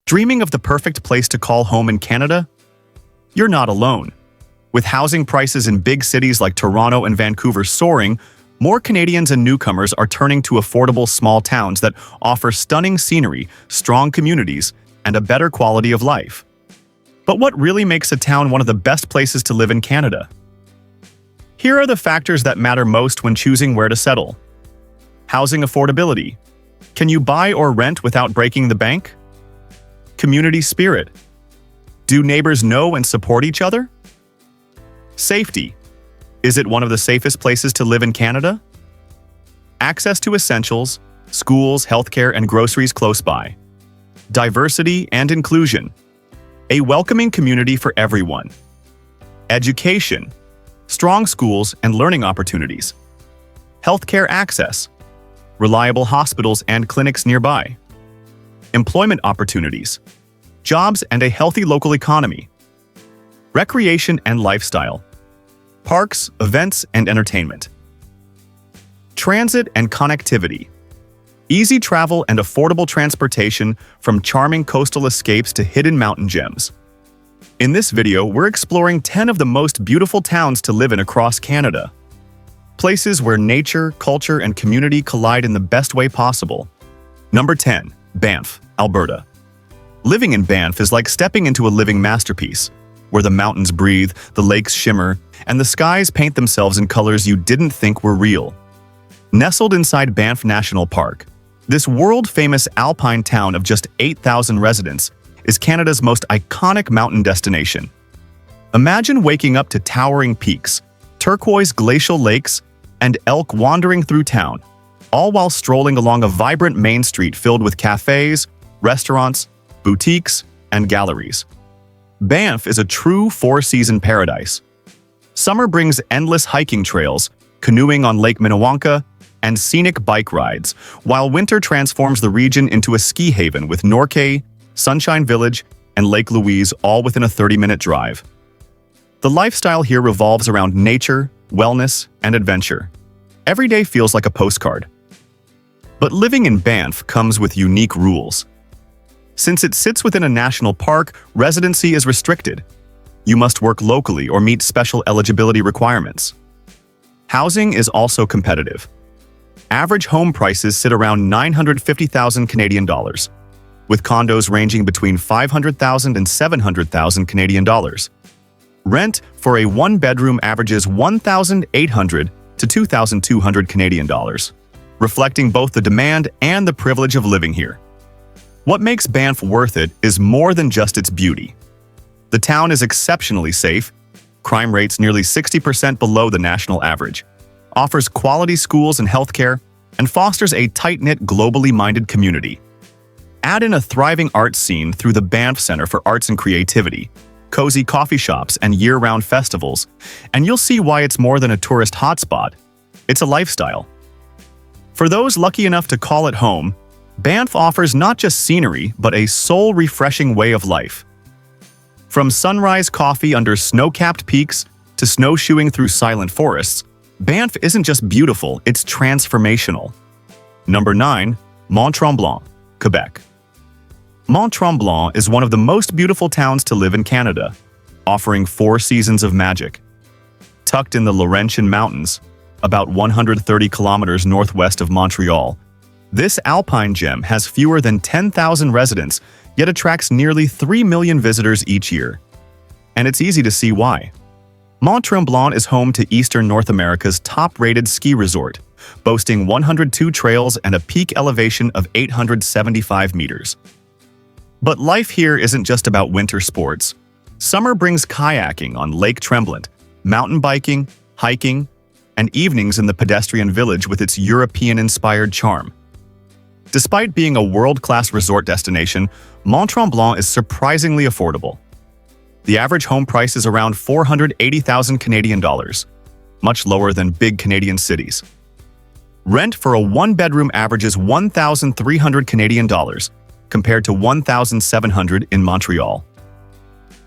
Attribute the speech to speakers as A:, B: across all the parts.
A: Dreaming of the perfect place to call home in Canada? You're not alone. With housing prices in big cities like Toronto and Vancouver soaring, more Canadians and newcomers are turning to affordable small towns that offer stunning scenery, strong communities, and a better quality of life. But what really makes a town one of the best places to live in Canada? Here are the factors that matter most when choosing where to settle. Housing affordability. Can you buy or rent without breaking the bank? Community spirit. Do neighbors know and support each other? Safety. Is it one of the safest places to live in Canada? Access to essentials, schools, healthcare, and groceries close by. Diversity and inclusion. A welcoming community for everyone. Education. Strong schools and learning opportunities. Healthcare access. Reliable hospitals and clinics nearby. Employment opportunities. Jobs and a healthy local economy. Recreation and lifestyle. Parks, events, and entertainment. Transit and connectivity. Easy travel and affordable transportation from charming coastal escapes to hidden mountain gems. In this video, we're exploring 10 of the most beautiful towns to live in across Canada. Places where nature, culture, and community collide in the best way possible. Number 10. Banff, Alberta. Living in Banff is like stepping into a living masterpiece, where the mountains breathe, the lakes shimmer, and the skies paint themselves in colors you didn't think were real. Nestled inside Banff National Park, this world-famous alpine town of just 8,000 residents is Canada's most iconic mountain destination. Imagine waking up to towering peaks, turquoise glacial lakes, and elk wandering through town, all while strolling along a vibrant main street filled with cafes, restaurants, boutiques, and galleries. Banff is a true four-season paradise. Summer brings endless hiking trails, canoeing on Lake Minnewanka, and scenic bike rides, while winter transforms the region into a ski haven with Norquay, Sunshine Village, and Lake Louise all within a 30-minute drive. The lifestyle here revolves around nature, wellness, and adventure. Every day feels like a postcard. But living in Banff comes with unique rules. Since it sits within a national park, residency is restricted. You must work locally or meet special eligibility requirements. Housing is also competitive. Average home prices sit around 950,000 Canadian dollars, with condos ranging between 500,000 and 700,000 Canadian dollars. Rent for a one-bedroom averages 1,800 to 2,200 Canadian dollars, reflecting both the demand and the privilege of living here. What makes Banff worth it is more than just its beauty. The town is exceptionally safe, crime rates nearly 60% below the national average, offers quality schools and healthcare, and fosters a tight-knit, globally minded community. Add in a thriving arts scene through the Banff Centre for Arts and Creativity, cozy coffee shops, and year-round festivals, and you'll see why it's more than a tourist hotspot. It's a lifestyle. For those lucky enough to call it home, Banff offers not just scenery, but a soul-refreshing way of life. From sunrise coffee under snow-capped peaks to snowshoeing through silent forests, Banff isn't just beautiful, it's transformational. Number 9. Mont-Tremblant, Quebec. Mont-Tremblant is one of the most beautiful towns to live in Canada, offering 4 seasons of magic. Tucked in the Laurentian Mountains, about 130 kilometers northwest of Montreal, this alpine gem has fewer than 10,000 residents, yet attracts nearly 3 million visitors each year. And it's easy to see why. Mont-Tremblant is home to Eastern North America's top-rated ski resort, boasting 102 trails and a peak elevation of 875 meters. But life here isn't just about winter sports. Summer brings kayaking on Lake Tremblant, mountain biking, hiking, and evenings in the pedestrian village with its European-inspired charm. Despite being a world-class resort destination, Mont-Tremblant is surprisingly affordable. The average home price is around 480,000 Canadian dollars, much lower than big Canadian cities. Rent for a one-bedroom averages 1,300 Canadian dollars, compared to 1,700 in Montreal.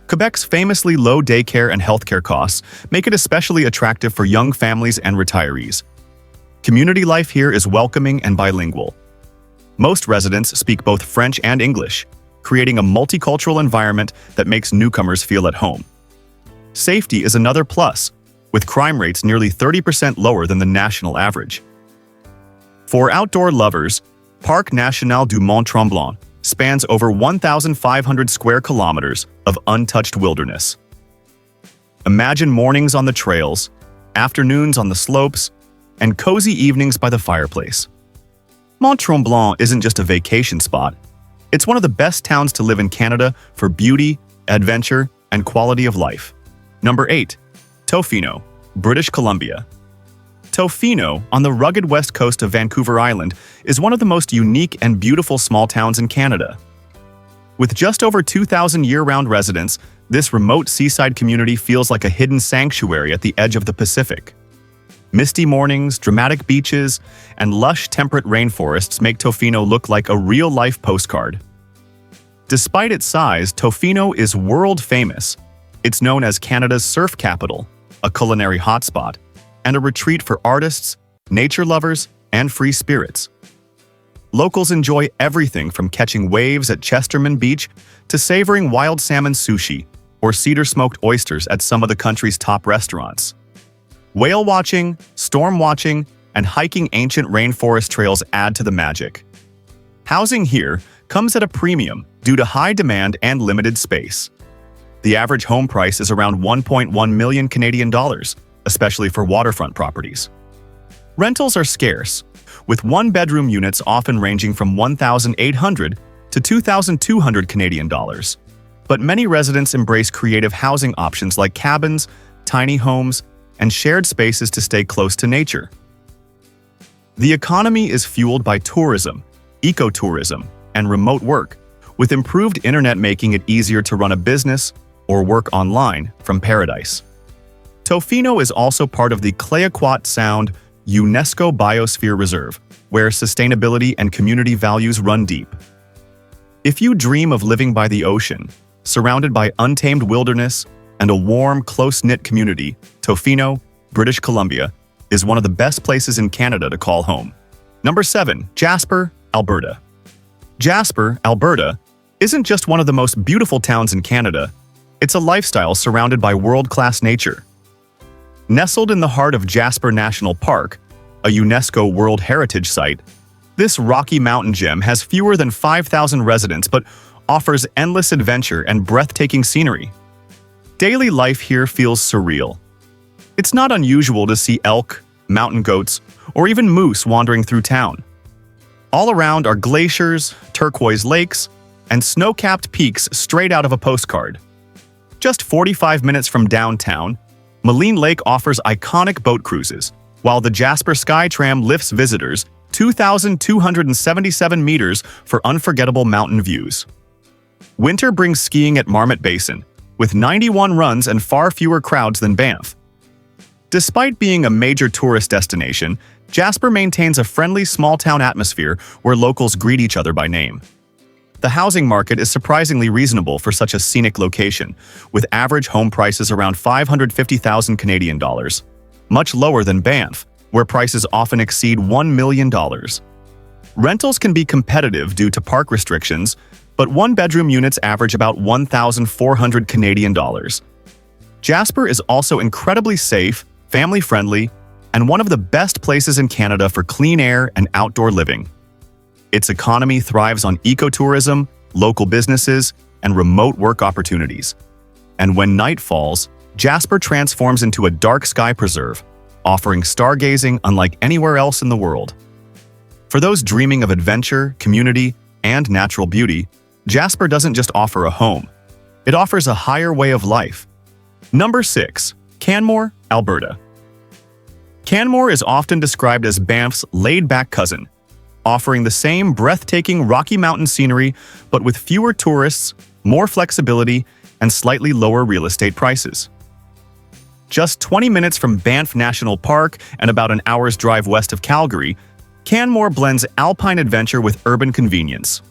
A: Quebec's famously low daycare and healthcare costs make it especially attractive for young families and retirees. Community life here is welcoming and bilingual. Most residents speak both French and English, creating a multicultural environment that makes newcomers feel at home. Safety is another plus, with crime rates nearly 30% lower than the national average. For outdoor lovers, Parc National du Mont-Tremblant spans over 1,500 square kilometers of untouched wilderness. Imagine mornings on the trails, afternoons on the slopes, and cozy evenings by the fireplace. Mont-Tremblant isn't just a vacation spot. It's one of the best towns to live in Canada for beauty, adventure, and quality of life. Number 8. Tofino, British Columbia. Tofino, on the rugged west coast of Vancouver Island, is one of the most unique and beautiful small towns in Canada. With just over 2,000 year-round residents, this remote seaside community feels like a hidden sanctuary at the edge of the Pacific. Misty mornings, dramatic beaches, and lush temperate rainforests make Tofino look like a real-life postcard. Despite its size, Tofino is world-famous. It's known as Canada's surf capital, a culinary hotspot, and a retreat for artists, nature lovers, and free spirits. Locals enjoy everything from catching waves at Chesterman Beach to savoring wild salmon sushi or cedar-smoked oysters at some of the country's top restaurants. Whale watching, storm watching, and hiking ancient rainforest trails add to the magic. Housing here comes at a premium due to high demand and limited space. The average home price is around 1.1 million Canadian dollars, especially for waterfront properties. Rentals are scarce, with one-bedroom units often ranging from 1,800 to 2,200 Canadian dollars. But many residents embrace creative housing options like cabins, tiny homes, and shared spaces to stay close to nature. The economy is fueled by tourism, ecotourism, and remote work, with improved internet making it easier to run a business or work online from paradise. Tofino is also part of the Clayoquot Sound UNESCO Biosphere Reserve, where sustainability and community values run deep. If you dream of living by the ocean, surrounded by untamed wilderness and a warm, close-knit community, Tofino, British Columbia, is one of the best places in Canada to call home. Number 7. Jasper, Alberta. Jasper, Alberta, isn't just one of the most beautiful towns in Canada. It's a lifestyle surrounded by world-class nature. Nestled in the heart of Jasper National Park, a UNESCO World Heritage Site, this rocky mountain gem has fewer than 5,000 residents but offers endless adventure and breathtaking scenery. Daily life here feels surreal. It's not unusual to see elk, mountain goats, or even moose wandering through town. All around are glaciers, turquoise lakes, and snow-capped peaks straight out of a postcard. Just 45 minutes from downtown, Maligne Lake offers iconic boat cruises, while the Jasper Skytram lifts visitors 2,277 meters for unforgettable mountain views. Winter brings skiing at Marmot Basin, with 91 runs and far fewer crowds than Banff. Despite being a major tourist destination, Jasper maintains a friendly small-town atmosphere where locals greet each other by name. The housing market is surprisingly reasonable for such a scenic location, with average home prices around 550,000 Canadian dollars, much lower than Banff, where prices often exceed $1 million. Rentals can be competitive due to park restrictions, but one-bedroom units average about 1,400 Canadian dollars. Jasper is also incredibly safe, family-friendly, and one of the best places in Canada for clean air and outdoor living. Its economy thrives on ecotourism, local businesses, and remote work opportunities. And when night falls, Jasper transforms into a dark sky preserve, offering stargazing unlike anywhere else in the world. For those dreaming of adventure, community, and natural beauty, Jasper doesn't just offer a home. It offers a higher way of life. Number 6. Canmore, Alberta. Canmore is often described as Banff's laid-back cousin, offering the same breathtaking Rocky Mountain scenery but with fewer tourists, more flexibility, and slightly lower real estate prices. Just 20 minutes from Banff National Park and about an hour's drive west of Calgary, Canmore blends alpine adventure with urban convenience.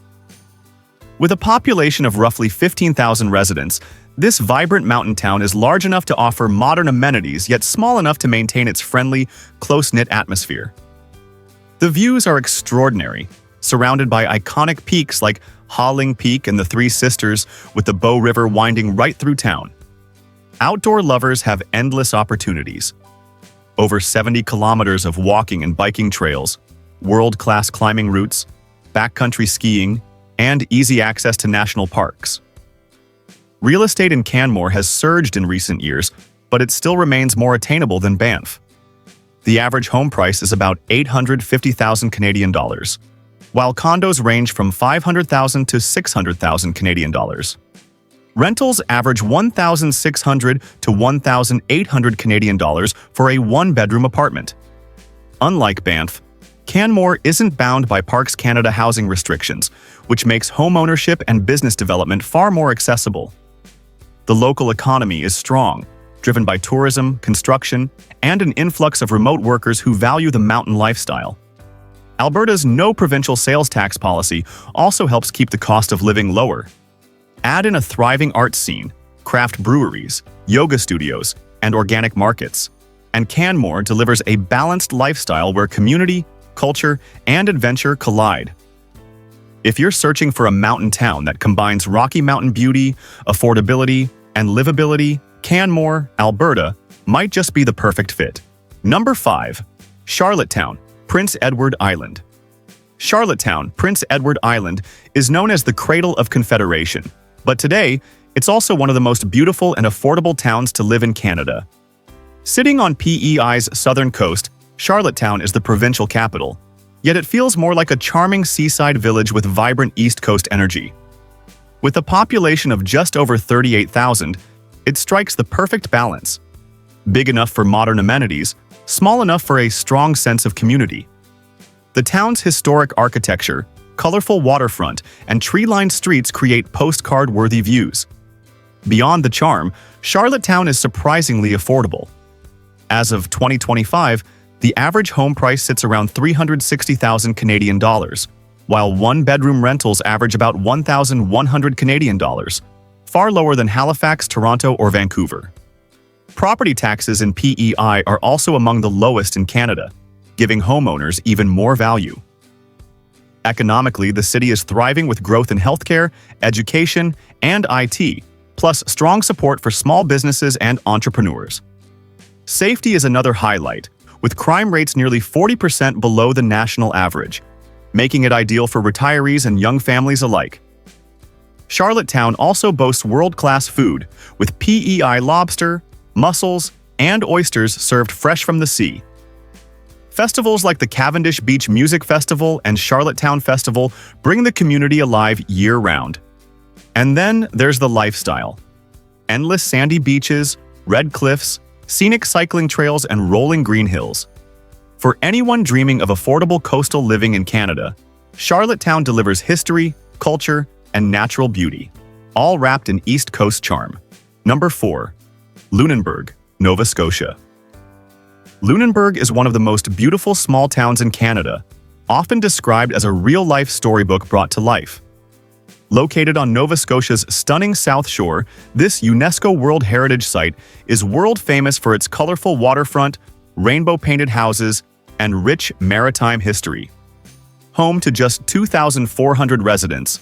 A: With a population of roughly 15,000 residents, this vibrant mountain town is large enough to offer modern amenities yet small enough to maintain its friendly, close-knit atmosphere. The views are extraordinary, surrounded by iconic peaks like Hawling Peak and the Three Sisters, with the Bow River winding right through town. Outdoor lovers have endless opportunities. Over 70 kilometers of walking and biking trails, world-class climbing routes, backcountry skiing, and easy access to national parks. Real estate in Canmore has surged in recent years, but it still remains more attainable than Banff. The average home price is about 850,000 Canadian dollars, while condos range from 500,000 to 600,000 Canadian dollars. Rentals average 1,600 to 1,800 Canadian dollars for a one-bedroom apartment. Unlike Banff, Canmore isn't bound by Parks Canada housing restrictions, which makes home ownership and business development far more accessible. The local economy is strong, driven by tourism, construction, and an influx of remote workers who value the mountain lifestyle. Alberta's no provincial sales tax policy also helps keep the cost of living lower. Add in a thriving arts scene, craft breweries, yoga studios, and organic markets, and Canmore delivers a balanced lifestyle where community, culture, and adventure collide. If you're searching for a mountain town that combines Rocky Mountain beauty, affordability, and livability, Canmore, Alberta, might just be the perfect fit. Number 5. Charlottetown, Prince Edward Island. Charlottetown, Prince Edward Island, is known as the Cradle of Confederation, but today, it's also one of the most beautiful and affordable towns to live in Canada. Sitting on PEI's southern coast, Charlottetown is the provincial capital, yet it feels more like a charming seaside village with vibrant East Coast energy. With a population of just over 38,000, it strikes the perfect balance. Big enough for modern amenities, small enough for a strong sense of community. The town's historic architecture, colorful waterfront, and tree-lined streets create postcard-worthy views. Beyond the charm, Charlottetown is surprisingly affordable. As of 2025, the average home price sits around 360,000 Canadian dollars, while one-bedroom rentals average about 1,100 Canadian dollars, far lower than Halifax, Toronto, or Vancouver. Property taxes in PEI are also among the lowest in Canada, giving homeowners even more value. Economically, the city is thriving with growth in healthcare, education, and IT, plus strong support for small businesses and entrepreneurs. Safety is another highlight, with crime rates nearly 40% below the national average, making it ideal for retirees and young families alike. Charlottetown also boasts world-class food, with PEI lobster, mussels, and oysters served fresh from the sea. Festivals like the Cavendish Beach Music Festival and Charlottetown Festival bring the community alive year-round. And then there's the lifestyle. Endless sandy beaches, red cliffs, scenic cycling trails, and rolling green hills. For anyone dreaming of affordable coastal living in Canada, Charlottetown delivers history, culture, and natural beauty, all wrapped in East Coast charm. Number 4. Lunenburg, Nova Scotia. Lunenburg is one of the most beautiful small towns in Canada, often described as a real-life storybook brought to life. Located on Nova Scotia's stunning South Shore, this UNESCO World Heritage Site is world-famous for its colorful waterfront, rainbow-painted houses, and rich maritime history. Home to just 2,400 residents,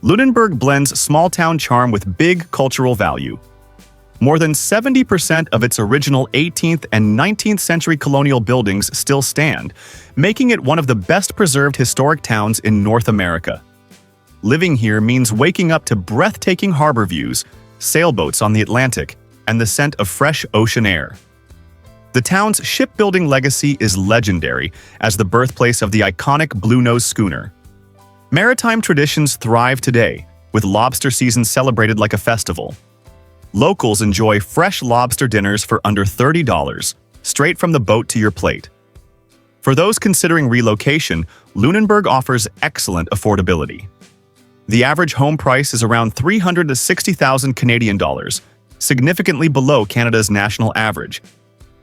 A: Lunenburg blends small-town charm with big cultural value. More than 70% of its original 18th and 19th century colonial buildings still stand, making it one of the best-preserved historic towns in North America. Living here means waking up to breathtaking harbor views, sailboats on the Atlantic, and the scent of fresh ocean air. The town's shipbuilding legacy is legendary as the birthplace of the iconic Blue Nose schooner. Maritime traditions thrive today, with lobster season celebrated like a festival. Locals enjoy fresh lobster dinners for under $30, straight from the boat to your plate. For those considering relocation, Lunenburg offers excellent affordability. The average home price is around 360,000 Canadian dollars, significantly below Canada's national average.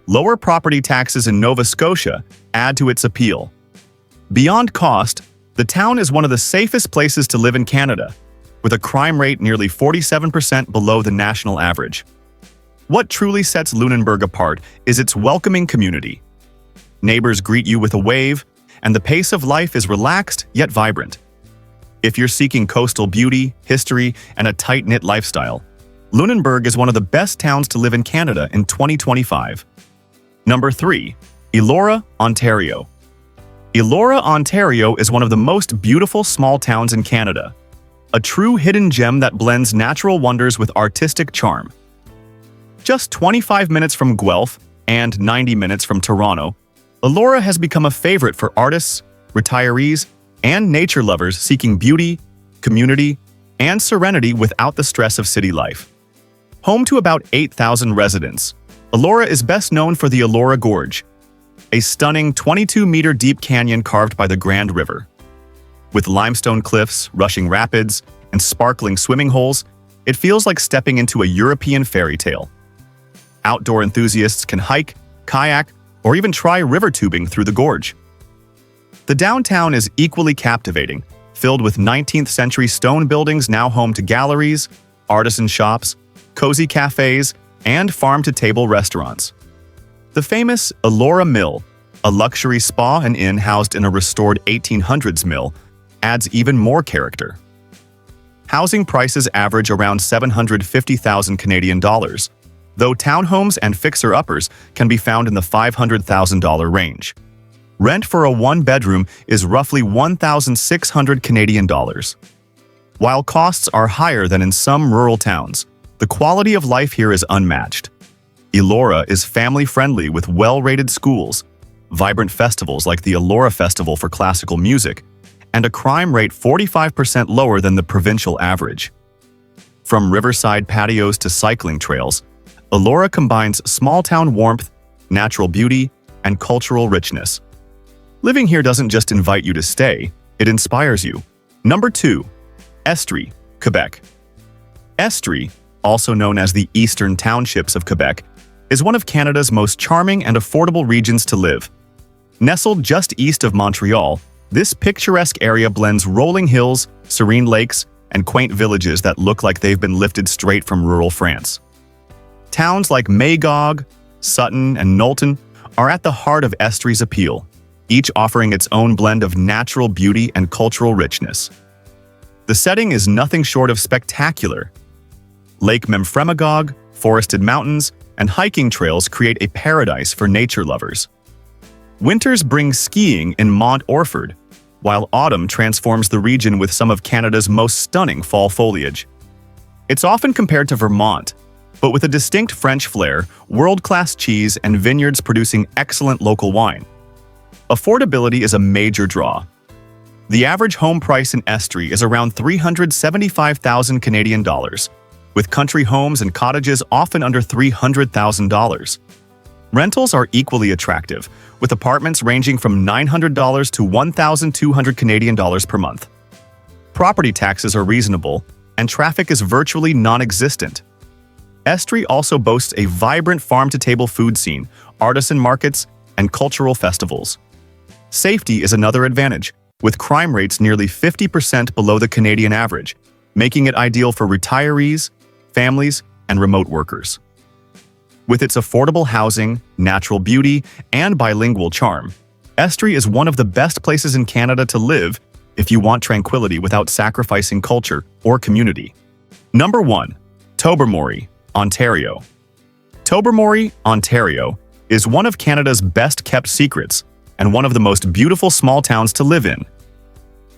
A: Lower property taxes in Nova Scotia add to its appeal. Beyond cost, the town is one of the safest places to live in Canada, with a crime rate nearly 47% below the national average. What truly sets Lunenburg apart is its welcoming community. Neighbors greet you with a wave, and the pace of life is relaxed yet vibrant. If you're seeking coastal beauty, history, and a tight-knit lifestyle, Lunenburg is one of the best towns to live in Canada in 2025. Number 3. Elora, Ontario. Elora, Ontario is one of the most beautiful small towns in Canada. A true hidden gem that blends natural wonders with artistic charm. Just 25 minutes from Guelph and 90 minutes from Toronto, Elora has become a favorite for artists, retirees, and nature lovers seeking beauty, community, and serenity without the stress of city life. Home to about 8,000 residents, Elora is best known for the Elora Gorge, a stunning 22-meter deep canyon carved by the Grand River. With limestone cliffs, rushing rapids, and sparkling swimming holes, it feels like stepping into a European fairy tale. Outdoor enthusiasts can hike, kayak, or even try river tubing through the gorge. The downtown is equally captivating, filled with 19th-century stone buildings now home to galleries, artisan shops, cozy cafes, and farm-to-table restaurants. The famous Elora Mill, a luxury spa and inn housed in a restored 1800s mill, adds even more character. Housing prices average around 750,000 Canadian dollars, though townhomes and fixer-uppers can be found in the $500,000 range. Rent for a one-bedroom is roughly 1,600 Canadian dollars. While costs are higher than in some rural towns, the quality of life here is unmatched. Elora is family-friendly with well-rated schools, vibrant festivals like the Elora Festival for classical music, and a crime rate 45% lower than the provincial average. From riverside patios to cycling trails, Elora combines small-town warmth, natural beauty, and cultural richness. Living here doesn't just invite you to stay, it inspires you. Number 2. Estrie, Quebec. Estrie, also known as the Eastern Townships of Quebec, is one of Canada's most charming and affordable regions to live. Nestled just east of Montreal, this picturesque area blends rolling hills, serene lakes, and quaint villages that look like they've been lifted straight from rural France. Towns like Magog, Sutton, and Knowlton are at the heart of Estrie's appeal, each offering its own blend of natural beauty and cultural richness. The setting is nothing short of spectacular. Lake Memphremagog, forested mountains, and hiking trails create a paradise for nature lovers. Winters bring skiing in Mont Orford, while autumn transforms the region with some of Canada's most stunning fall foliage. It's often compared to Vermont, but with a distinct French flair, world-class cheese, and vineyards producing excellent local wine. Affordability is a major draw. The average home price in Estrie is around 375,000 Canadian dollars, with country homes and cottages often under $300,000. Rentals are equally attractive, with apartments ranging from $900 to 1,200 Canadian dollars per month. Property taxes are reasonable, and traffic is virtually non-existent. Estrie also boasts a vibrant farm-to-table food scene, artisan markets, and cultural festivals. Safety is another advantage, with crime rates nearly 50% below the Canadian average, making it ideal for retirees, families, and remote workers. With its affordable housing, natural beauty, and bilingual charm, Estrie is one of the best places in Canada to live if you want tranquility without sacrificing culture or community. Number 1. Tobermory, Ontario. Tobermory, Ontario, is one of Canada's best-kept secrets and one of the most beautiful small towns to live in.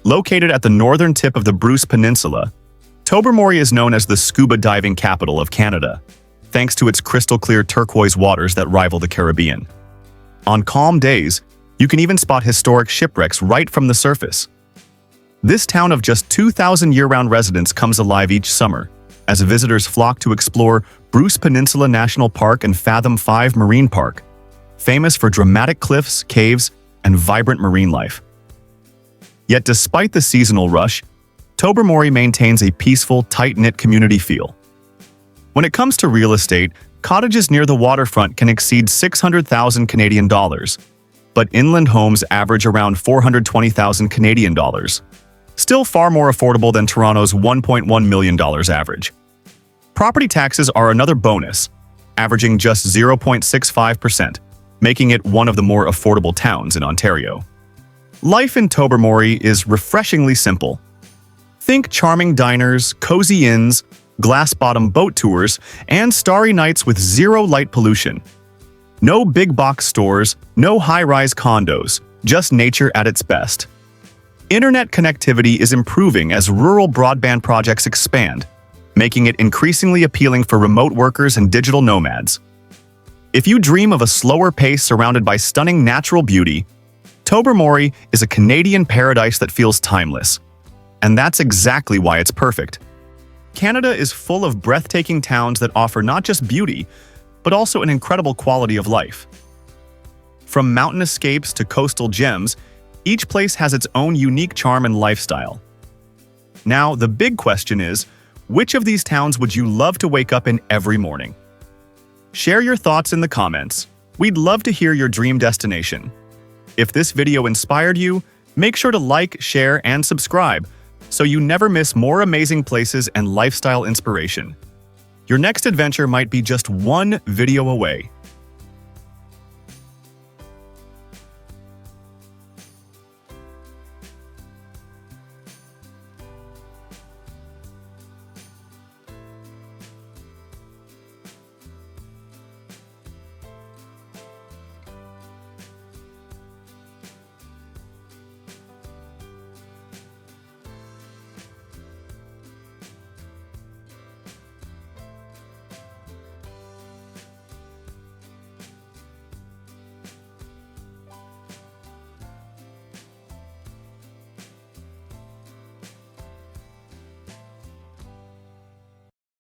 A: Located at the northern tip of the Bruce Peninsula, Tobermory is known as the scuba diving capital of Canada, thanks to its crystal-clear turquoise waters that rival the Caribbean. On calm days, you can even spot historic shipwrecks right from the surface. This town of just 2,000 year-round residents comes alive each summer, as visitors flock to explore Bruce Peninsula National Park and Fathom 5 Marine Park, famous for dramatic cliffs, caves, and vibrant marine life. Yet despite the seasonal rush, Tobermory maintains a peaceful, tight-knit community feel. When it comes to real estate, cottages near the waterfront can exceed 600,000 Canadian dollars, but inland homes average around 420,000 Canadian dollars, still far more affordable than Toronto's $1.1 million average. Property taxes are another bonus, averaging just 0.65%, making it one of the more affordable towns in Ontario. Life in Tobermory is refreshingly simple. Think charming diners, cozy inns, glass-bottom boat tours, and starry nights with zero light pollution. No big-box stores, no high-rise condos, just nature at its best. Internet connectivity is improving as rural broadband projects expand, making it increasingly appealing for remote workers and digital nomads. If you dream of a slower pace surrounded by stunning natural beauty, Tobermory is a Canadian paradise that feels timeless. And that's exactly why it's perfect. Canada is full of breathtaking towns that offer not just beauty, but also an incredible quality of life. From mountain escapes to coastal gems, each place has its own unique charm and lifestyle. Now, the big question is, which of these towns would you love to wake up in every morning? Share your thoughts in the comments. We'd love to hear your dream destination. If this video inspired you, make sure to like, share, and subscribe so you never miss more amazing places and lifestyle inspiration. Your next adventure might be just one video away.